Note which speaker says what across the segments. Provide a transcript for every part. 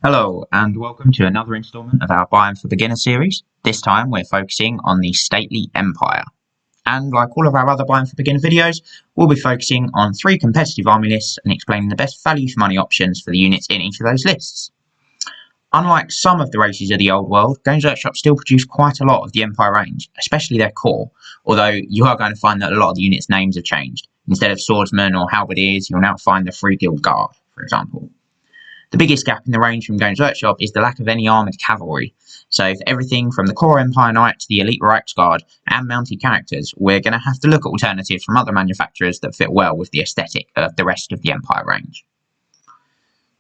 Speaker 1: Hello and welcome to another instalment of our Buy for Beginner series. This time we're focusing on the Stately Empire. And like all of our other Buy for Beginner videos, we'll be focusing on 3 competitive army lists and explaining the best value for money options for the units in each of those lists. Unlike some of the races of the old world, Games Workshop still produce quite a lot of the Empire range, especially their core, although you are going to find that a lot of the units' names have changed. Instead of swordsmen or halberdiers, you'll now find the Free Guild Guard, for example. The biggest gap in the range from Games Workshop is the lack of any armoured cavalry. So for everything from the core Empire Knight to the Elite Reichsguard and mounted characters, we're going to have to look at alternatives from other manufacturers that fit well with the aesthetic of the rest of the Empire range.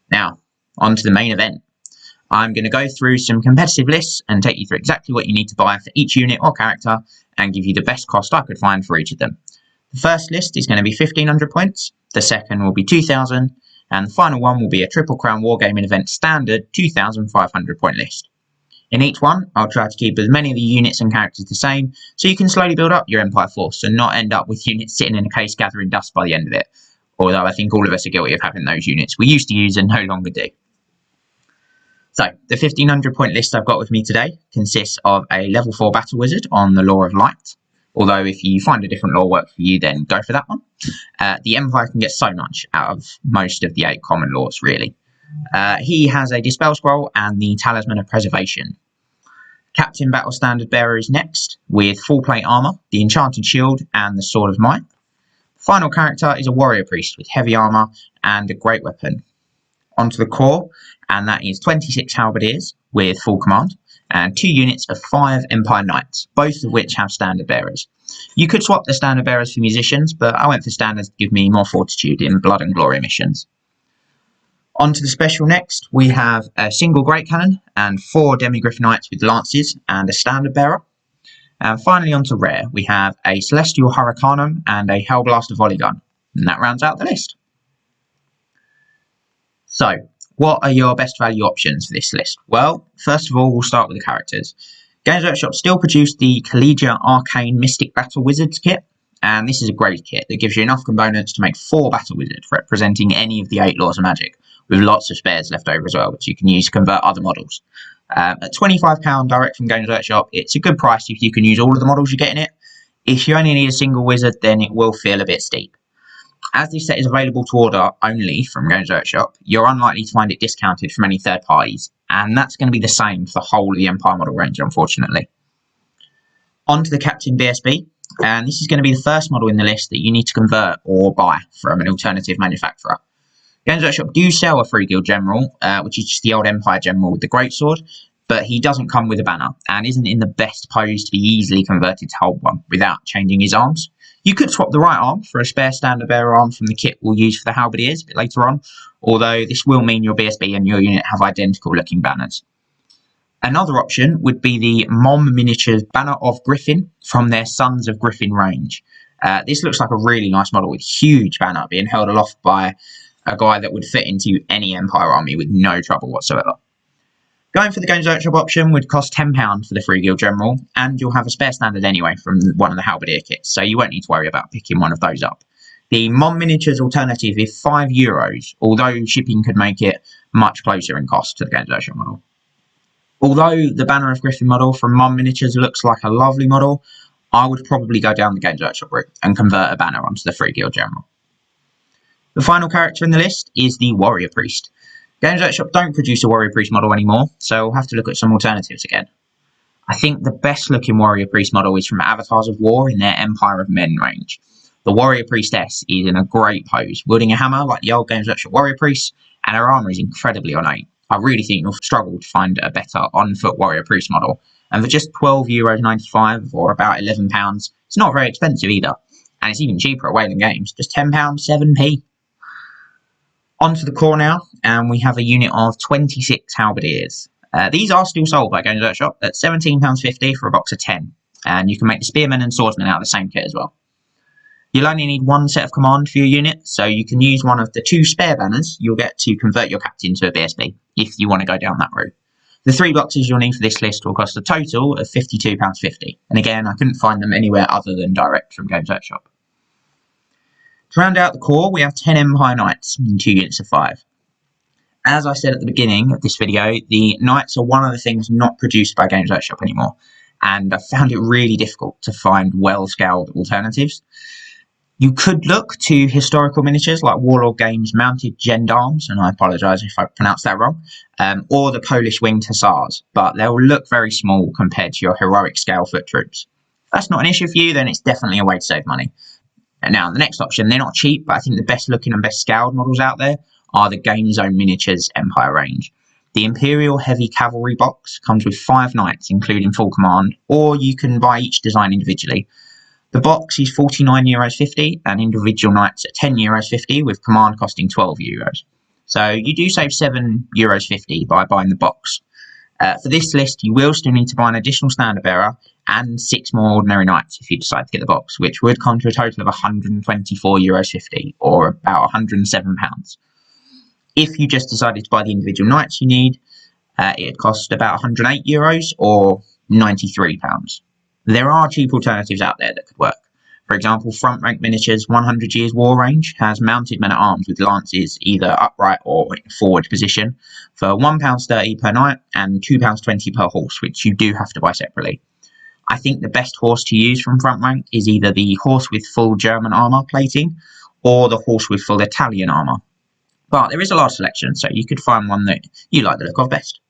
Speaker 1: Now, on to the main event. I'm going to go through some competitive lists and take you through exactly what you need to buy for each unit or character and give you the best cost I could find for each of them. The first list is going to be 1500 points, the second will be 2000, and the final one will be a Triple Crown Wargaming event standard 2,500 point list. In each one, I'll try to keep as many of the units and characters the same, so you can slowly build up your Empire force and not end up with units sitting in a case gathering dust by the end of it. Although I think all of us are guilty of having those units we used to use and no longer do. So, the 1500 point list I've got with me today consists of a level 4 Battle Wizard on the Law of Light. Although if you find a different law work for you, then go for that one. The Empire can get so much out of most of the 8 common laws, really. He has a Dispel Scroll and the Talisman of Preservation. Captain Battle Standard Bearer is next, with full plate armour, the Enchanted Shield and the Sword of Might. Final character is a Warrior Priest with heavy armour and a great weapon. Onto the core, and that is 26 Halberdiers with full command, and 2 units of 5 Empire Knights, both of which have standard bearers. You could swap the standard bearers for musicians, but I went for standards to give me more fortitude in Blood and Glory missions. On to the special next, we have a single Great Cannon and 4 Demigryph Knights with lances and a standard bearer. And finally on to rare, we have a Celestial Hurricanum and a Helblaster Volley Gun, and that rounds out the list. So, what are your best value options for this list? Well, first of all, we'll start with the characters. Games Workshop still produce the Collegiate Arcane Mystic Battle Wizards kit, and this is a great kit that gives you enough components to make 4 Battle Wizards representing any of the 8 laws of magic, with lots of spares left over as well, which you can use to convert other models. At £25 direct from Games Workshop, it's a good price if you can use all of the models you get in it. If you only need a single wizard, then it will feel a bit steep. As this set is available to order only from Games Workshop, you're unlikely to find it discounted from any third parties, and that's going to be the same for the whole of the Empire model range, unfortunately. On to the Captain BSB, and this is going to be the first model in the list that you need to convert or buy from an alternative manufacturer. Games Workshop do sell a Free Guild General, which is just the old Empire General with the Greatsword, but he doesn't come with a banner, and isn't in the best pose to be easily converted to hold one without changing his arms. You could swap the right arm for a spare standard bearer arm from the kit we'll use for the Halberdiers a bit later on, although this will mean your BSB and your unit have identical looking banners. Another option would be the Mom Miniatures Banner of Griffin from their Sons of Griffin range. This looks like a really nice model with huge banner being held aloft by a guy that would fit into any Empire army with no trouble whatsoever. Going for the Games Workshop option would cost £10 for the Free Guild General, and you'll have a spare standard anyway from one of the Halberdier kits, so you won't need to worry about picking one of those up. The Mon Miniatures alternative is €5, although shipping could make it much closer in cost to the Games Workshop model. Although the Banner of Griffin model from Mon Miniatures looks like a lovely model, I would probably go down the Games Workshop route and convert a banner onto the Free Guild General. The final character in the list is the Warrior Priest. Games Workshop don't produce a Warrior Priest model anymore, so we'll have to look at some alternatives again. I think the best looking Warrior Priest model is from Avatars of War in their Empire of Men range. The Warrior Priestess is in a great pose, wielding a hammer like the old Games Workshop Warrior Priest, and her armour is incredibly ornate. I really think you'll struggle to find a better on-foot Warrior Priest model, and for just €12.95 or about £11, it's not very expensive either, and it's even cheaper at Wayland Games, just £10, 7p. Onto the core now, and we have a unit of 26 Halberdiers. These are still sold by Games Workshop at £17.50 for a box of 10, and you can make the Spearmen and Swordsmen out of the same kit as well. You'll only need 1 set of command for your unit, so you can use one of the 2 spare banners you'll get to convert your captain to a BSB, if you want to go down that route. The 3 boxes you'll need for this list will cost a total of £52.50, and again, I couldn't find them anywhere other than direct from Games Workshop. To round out the core, we have 10 Empire Knights and 2 units of 5. As I said at the beginning of this video, the Knights are one of the things not produced by Games Workshop anymore, and I found it really difficult to find well-scaled alternatives. You could look to historical miniatures like Warlord Games' Mounted Gendarmes, and I apologise if I pronounced that wrong, or the Polish Winged Hussars, but they'll look very small compared to your heroic scale foot troops. If that's not an issue for you, then it's definitely a way to save money. And now, the next option, they're not cheap, but I think the best looking and best scaled models out there are the Game Zone Miniatures Empire range. The Imperial Heavy Cavalry box comes with 5 knights, including full command, or you can buy each design individually. The box is €49.50 and individual knights at €10.50 with command costing €12. So you do save €7.50 by buying the box. For this list, you will still need to buy an additional standard bearer and 6 more ordinary knights if you decide to get the box, which would come to a total of €124.50 or about £107. If you just decided to buy the individual knights you need, it'd cost about €108 or £93. There are cheap alternatives out there that could work. For example, Front Rank Miniatures 100 Years War range has mounted men-at-arms with lances either upright or in forward position for £1.30 per knight and £2.20 per horse, which you do have to buy separately. I think the best horse to use from Front Rank is either the horse with full German armour plating or the horse with full Italian armour. But there is a large selection, so you could find one that you like the look of best.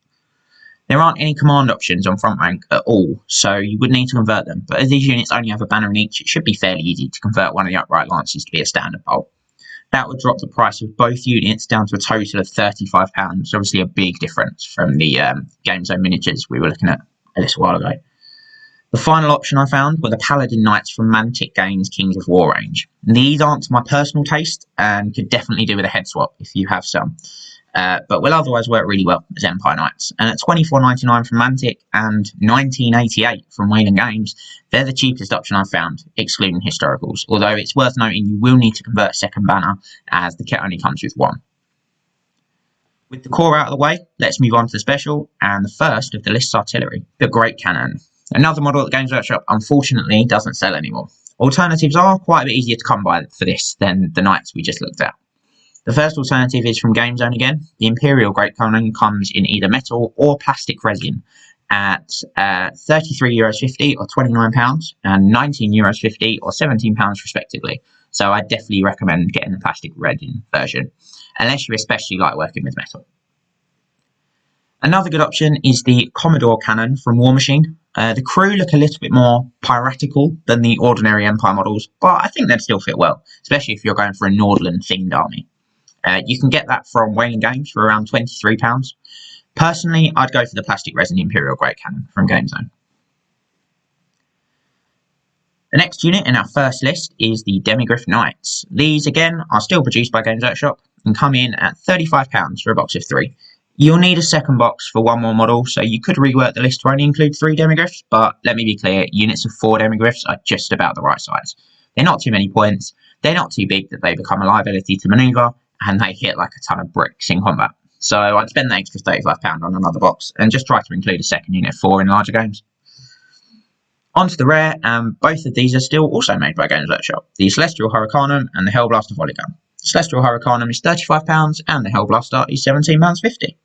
Speaker 1: There aren't any command options on Front Rank at all, so you would need to convert them, but as these units only have a banner in each, it should be fairly easy to convert one of the upright lances to be a standard bolt. That would drop the price of both units down to a total of £35, obviously a big difference from the Game Zone miniatures we were looking at a little while ago. The final option I found were the Paladin Knights from Mantic Games' Kings of War range. These aren't to my personal taste and could definitely do with a head swap if you have some. But will otherwise work really well as Empire Knights. And at £24.99 from Mantic and £19.88 from Wayland Games, they're the cheapest option I've found, excluding historicals. Although it's worth noting you will need to convert a second banner, as the kit only comes with one. With the core out of the way, let's move on to the special, and the first of the list's artillery, the Great Cannon. Another model that Games Workshop unfortunately doesn't sell anymore. Alternatives are quite a bit easier to come by for this than the Knights we just looked at. The first alternative is from Game Zone again. The Imperial Great Cannon comes in either metal or plastic resin at €33.50 or £29 and €19.50 or £17 respectively. So I definitely recommend getting the plastic resin version, unless you especially like working with metal. Another good option is the Commodore Cannon from War Machine. The crew look a little bit more piratical than the ordinary Empire models, but I think they'd still fit well, especially if you're going for a Nordland themed army. You can get that from Wayland Games for around £23. Personally, I'd go for the plastic resin Imperial Great Cannon from Game Zone. The next unit in our first list is the Demigryph Knights. These, again, are still produced by Games Workshop and come in at £35 for a box of 3. You'll need a second box for one more model, so you could rework the list to only include 3 Demigryphs, but let me be clear, units of 4 Demigryphs are just about the right size. They're not too many points, they're not too big that they become a liability to manoeuvre, and they hit like a ton of bricks in combat. So I'd spend the extra £35 on another box and just try to include a second unit of 4 in larger games. On to the rare, and both of these are still also made by Games Workshop, the Celestial Hurricanum and the Helblaster Volley Gun. The Celestial Hurricanum is £35 and the Helblaster is £17.50.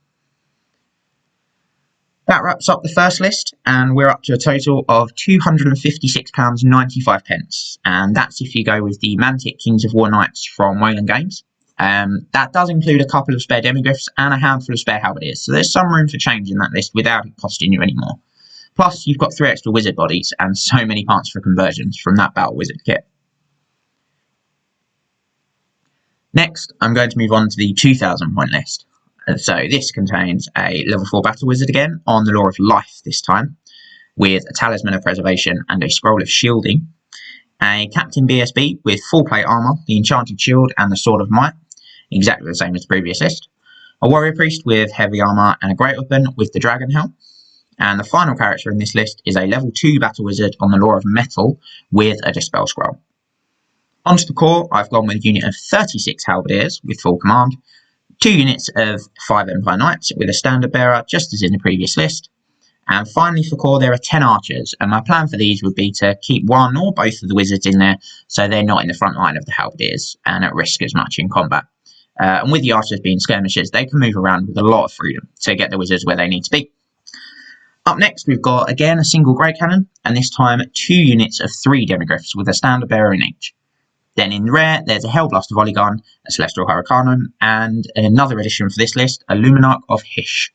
Speaker 1: That wraps up the first list, and we're up to a total of £256.95, and that's if you go with the Mantic Kings of War Knights from Wayland Games. That does include a couple of spare Demigryphs and a handful of spare Halberdiers, so there's some room for change in that list without it costing you any more. Plus, you've got 3 extra wizard bodies and so many parts for conversions from that Battle Wizard kit. Next, I'm going to move on to the 2,000 point list. So this contains a level 4 Battle Wizard again, on the Law of Life this time, with a Talisman of Preservation and a Scroll of Shielding, a Captain BSB with full plate armour, the Enchanted Shield and the Sword of Might, exactly the same as the previous list, a Warrior Priest with heavy armour and a Great Weapon with the Dragon Helm, and the final character in this list is a level 2 Battle Wizard on the Law of Metal with a Dispel Scroll. Onto the core, I've gone with a unit of 36 Halberdiers with full command, 2 units of 5 Empire Knights with a standard bearer, just as in the previous list. And finally for core, there are 10 archers, and my plan for these would be to keep one or both of the wizards in there so they're not in the front line of the Halberdiers and at risk as much in combat. And with the archers being skirmishers, they can move around with a lot of freedom to get the wizards where they need to be. Up next, we've got, again, a single great cannon, and this time 2 units of 3 Demigryphs with a standard bearer in each. Then in rare, there's a Helblaster Volley Gun, a Celestial Hurricanum, and another addition for this list, a Luminarch of Hysh.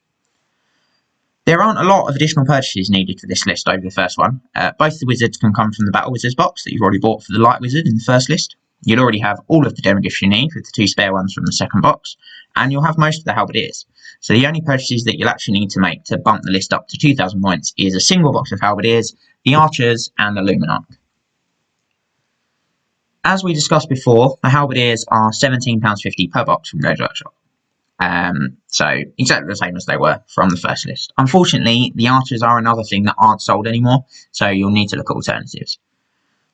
Speaker 1: There aren't a lot of additional purchases needed for this list over the first one. Both the wizards can come from the Battle Wizards box that you've already bought for the Light Wizard in the first list. You'll already have all of the Demigryphs you need with the 2 spare ones from the second box, and you'll have most of the Halberdiers. So the only purchases that you'll actually need to make to bump the list up to 2,000 points is a single box of Halberdiers, the Archers, and the Luminarch. As we discussed before, the Halberdiers are £17.50 per box from Games Workshop. So exactly the same as they were from the first list. Unfortunately, the Archers are another thing that aren't sold anymore, so you'll need to look at alternatives.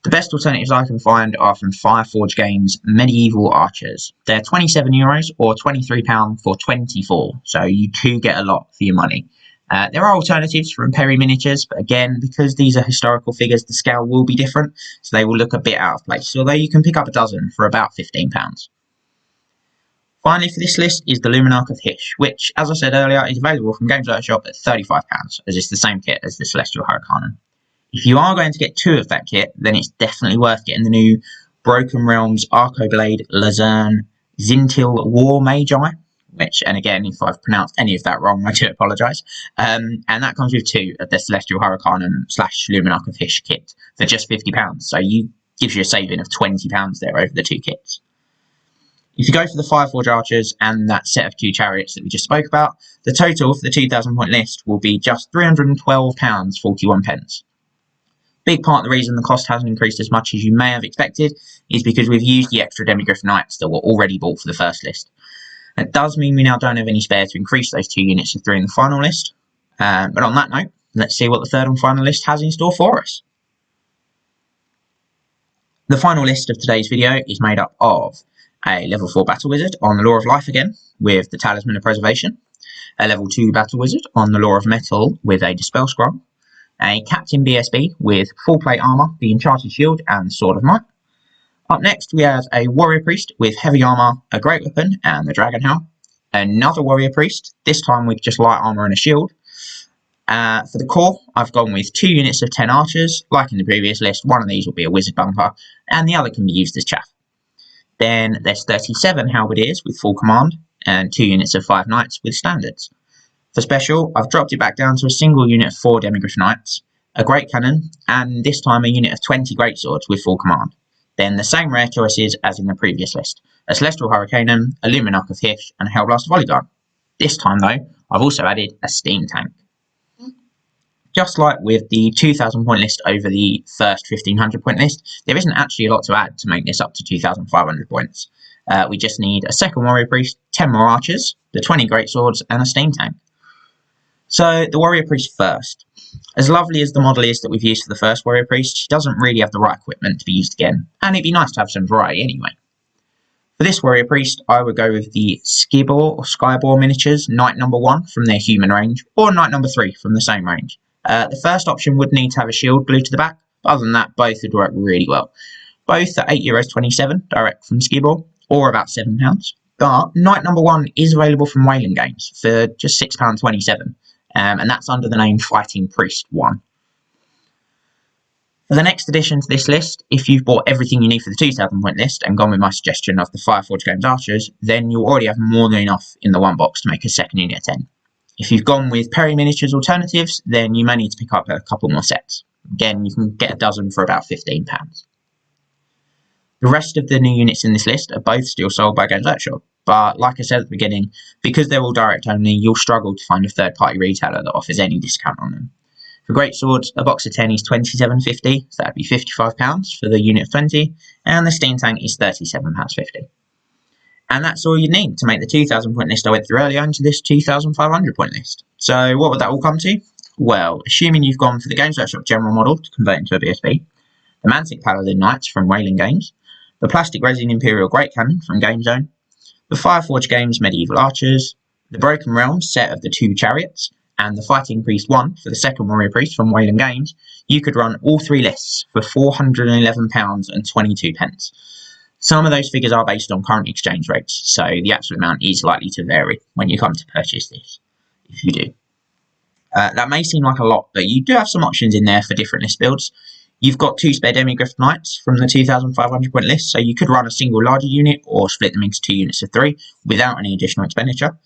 Speaker 1: The best alternatives I can find are from Fireforge Games' Medieval Archers. They're €27 or £23 for 24, so you do get a lot for your money. There are alternatives from Perry Miniatures, but again, because these are historical figures, the scale will be different, so they will look a bit out of place, although you can pick up a dozen for about £15. Finally, for this list is the Luminarch of Hysh, which, as I said earlier, is available from Games Workshop at £35, as it's the same kit as the Celestial Hurricanum. If you are going to get 2 of that kit, then it's definitely worth getting the new Broken Realms Arcoblade Lazerne Zintil War Magi, which, and again, if I've pronounced any of that wrong, I do apologise. And that comes with 2 of the Celestial Hurricanum / Luminarch of Hysh kit for just £50, so gives you a saving of £20 there over the 2 kits. If you go for the Fireforge Archers and that set of 2 chariots that we just spoke about, the total for the 2,000 point list will be just £312.41. Big part of the reason the cost hasn't increased as much as you may have expected is because we've used the extra Demigryph Knights that were already bought for the first list. It does mean we now don't have any spare to increase those 2 units to 3 in the final list. But on that note, let's see what the third and final list has in store for us. The final list of today's video is made up of a level 4 Battle Wizard on the Law of Life again, with the Talisman of Preservation, a level 2 Battle Wizard on the Law of Metal with a Dispel Scroll, a Captain BSB with full plate armour, the Enchanted Shield and Sword of Might. Up next we have a Warrior Priest with heavy armour, a Great Weapon and the Dragon Helm, another Warrior Priest, this time with just light armour and a shield. For the core, I've gone with 2 units of 10 Archers. Like in the previous list, one of these will be a Wizard Bunker and the other can be used as chaff. Then there's 37 Halberdiers with full command and 2 units of 5 Knights with standards. For special, I've dropped it back down to a single unit of 4 Demigryph Knights, a Great Cannon, and this time a unit of 20 Greatswords with full command. Then the same rare choices as in the previous list, a Celestial Hurricanum, a Luminarch of Hysh, and a Helblaster Volley Gun. This time though, I've also added a steam tank. Just like with the 2,000 point list over the first 1,500 point list, there isn't actually a lot to add to make this up to 2,500 points. We just need a second Warrior Priest, 10 more Archers, the 20 Greatswords, and a steam tank. So the Warrior Priest first. As lovely as the model is that we've used for the first Warrior Priest, she doesn't really have the right equipment to be used again, and it'd be nice to have some variety anyway. For this Warrior Priest, I would go with the Skibor or Skybor miniatures, Knight number 1 from their human range, or Knight number 3 from the same range. The first option would need to have a shield glued to the back, but other than that, both would work really well. Both are €8.27 direct from Skibor, or about £7. But Knight number 1 is available from Whaling Games for just £6.27, and that's under the name Fighting Priest 1. For the next addition to this list, if you've bought everything you need for the 2,000 point list and gone with my suggestion of the Fireforge Games Archers, then you'll already have more than enough in the one box to make a second unit of 10. If you've gone with Perry Miniatures alternatives, then you may need to pick up a couple more sets. Again, you can get a dozen for about £15. The rest of the new units in this list are both still sold by Games Workshop, but like I said at the beginning, because they're all direct only, you'll struggle to find a third-party retailer that offers any discount on them. For Greatswords, a box of 10 is £27.50, so that'd be £55 for the unit of 20, and the steam tank is £37.50. And that's all you need to make the 2,000 point list I went through earlier into this 2,500 point list. So what would that all come to? Well, assuming you've gone for the Games Workshop general model to convert into a BSB, the Mantic Paladin Knights from Whaling Games, the Plastic Resin Imperial Great Cannon from Game Zone, the Fireforge Games Medieval Archers, the Broken Realms set of the 2 Chariots, and the Fighting Priest 1 for the second Warrior Priest from Whaling Games, you could run all 3 lists for £411.22. Some of those figures are based on current exchange rates, so the actual amount is likely to vary when you come to purchase this, if you do. That may seem like a lot, but you do have some options in there for different list builds. You've got 2 spare Demigryph Knights from the 2,500 point list, so you could run a single larger unit or split them into 2 units of 3 without any additional expenditure.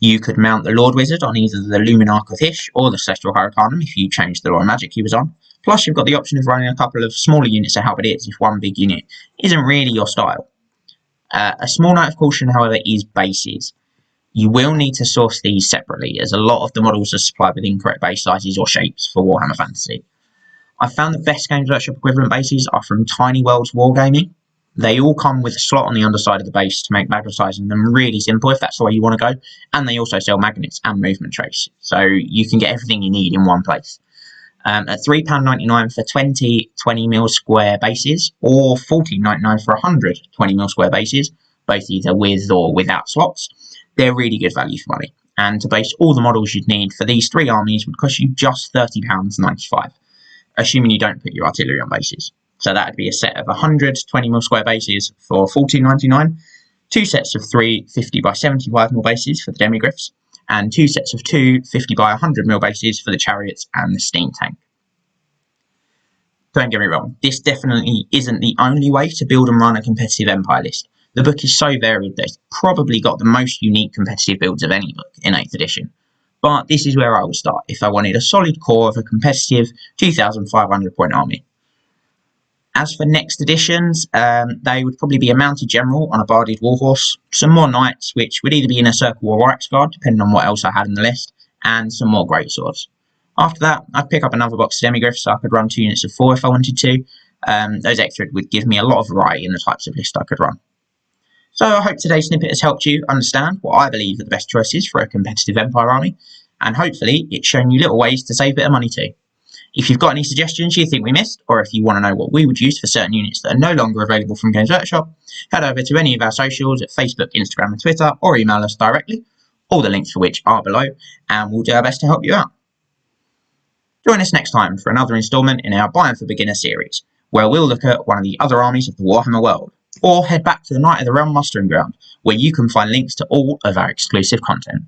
Speaker 1: You could mount the Lord Wizard on either the Luminarch of Hysh or the Celestial Hurricanum if you change the Law of Magic he was on. Plus, you've got the option of running a couple of smaller units of Halberdiers if one big unit isn't really your style. A small note of caution, however, is bases. You will need to source these separately, as a lot of the models are supplied with incorrect base sizes or shapes for Warhammer Fantasy. I found the best Games Workshop equivalent bases are from Tiny Worlds Wargaming. They all come with a slot on the underside of the base to make magnetizing them really simple if that's the way you want to go, and they also sell magnets and movement trace, so you can get everything you need in one place. At £3.99 for 20mm square bases, or £14.99 for 100 20mm square bases, both either with or without slots, they're really good value for money. And to base all the models you'd need for these 3 armies would cost you just £30.95, assuming you don't put your artillery on bases. So that would be a set of 100 20mm square bases for £14.99, 2 sets of 3 50 by 75mm bases for the Demigryphs, and 2 sets of 2 50 by 100mm bases for the chariots and the steam tank. Don't get me wrong, this definitely isn't the only way to build and run a competitive Empire list. The book is so varied that it's probably got the most unique competitive builds of any book in 8th edition. But this is where I would start if I wanted a solid core of a competitive 2,500 point army. As for next editions, they would probably be a mounted general on a barded warhorse, some more knights, which would either be in a circle or right guard, depending on what else I had in the list, and some more greatswords. After that, I'd pick up another box of Demigryphs, so I could run 2 units of 4 if I wanted to. Those extras would give me a lot of variety in the types of list I could run. So I hope today's snippet has helped you understand what I believe are the best choices for a competitive Empire army, and hopefully it's shown you little ways to save a bit of money too. If you've got any suggestions you think we missed, or if you want to know what we would use for certain units that are no longer available from Games Workshop, head over to any of our socials at Facebook, Instagram and Twitter, or email us directly, all the links for which are below, and we'll do our best to help you out. Join us next time for another instalment in our Buying for Beginner series, where we'll look at one of the other armies of the Warhammer world, or head back to the Night of the Realm Mustering Ground, where you can find links to all of our exclusive content.